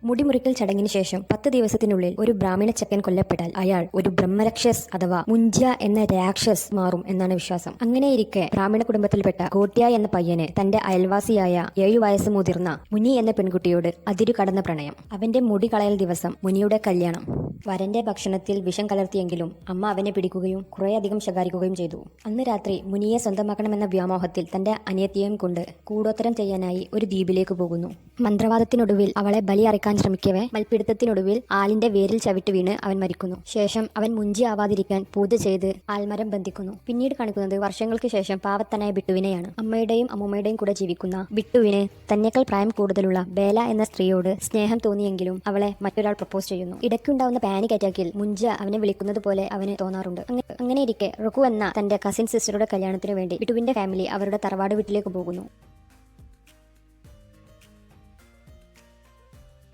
മുടിമുറിക്കൽ ചടങ്ങിന് ശേഷം 10 ദിവസത്തിനുള്ളിൽ ഒരു ബ്രാഹ്മണ ചെക്കൻ കൊല്ലപ്പെട്ടാൽ അയാൾ ഒരു ബ്രഹ്മരക്ഷസ് അഥവാ മുഞ്ച എന്ന രാക്ഷസ് മാറും എന്നാണ് വിശ്വാസം. അങ്ങനെയിരിക്കെ ബ്രാഹ്മണ കുടുംബത്തിൽപ്പെട്ട ഗോട്ട്യ എന്ന പയ്യന് തന്റെ അയൽവാസിയായ 7 വയസ്സ് മുതിർന്ന മുനി എന്ന പെൺകുട്ടിയോട് അതിരു കടന്ന പ്രണയം. അവന്റെ മുടി കളയൽ ദിവസം മുനിയുടെ കല്യാണം. വരന്റെ ഭക്ഷണത്തിൽ വിഷം കലർത്തിയെങ്കിലും അമ്മ അവനെ പിടിക്കുകയും കുറേയധികം ശകാരിക്കുകയും ചെയ്തു. അന്ന് രാത്രി മുനിയെ സ്വന്തമാക്കണമെന്ന വ്യാമോഹത്തിൽ തന്റെ അനിയത്തിയെയും കൊണ്ട് കൂടോത്തരം ചെയ്യാനായി ഒരു ദ്വീപിലേക്ക് പോകുന്നു. മന്ത്രവാദത്തിനൊടുവിൽ അവളെ ബലി അറക്കാൻ ശ്രമിക്കവേ മൽപ്പിടുത്തത്തിനൊടുവിൽ ആലിന്റെ വേരിൽ ചവിട്ട് വീണ് അവൻ മരിക്കുന്നു. ശേഷം അവൻ മുഞ്ചി ആവാതിരിക്കാൻ പൂജ ചെയ്ത് ആൽമരം ബന്ധിക്കുന്നു. പിന്നീട് കാണിക്കുന്നത് വർഷങ്ങൾക്ക് ശേഷം പാവത്തനായ ബിട്ടുവിനെയാണ്. അമ്മയുടെയും അമ്മൂമ്മയുടെയും കൂടെ ജീവിക്കുന്ന ബിട്ടുവിന് തന്നേക്കാൾ പ്രായം കൂടുതലുള്ള ബേല എന്ന സ്ത്രീയോട് സ്നേഹം തോന്നിയെങ്കിലും അവളെ മറ്റൊരാൾ പ്രപ്പോസ് ചെയ്യുന്നു. ഇടയ്ക്കുണ്ടാവുന്ന പാനിക് അറ്റാക്കിൽ മുഞ്ച അവനെ വിളിക്കുന്നത് പോലെ അവന് തോന്നാറുണ്ട്. അങ്ങനെയിരിക്കെ റുക്കു എന്ന തന്റെ കസിൻ സിസ്റ്ററുടെ കല്യാണത്തിന് വേണ്ടി ബിട്ടുവിന്റെ ഫാമിലി അവരുടെ തറവാട് വീട്ടിലേക്ക് പോകുന്നു.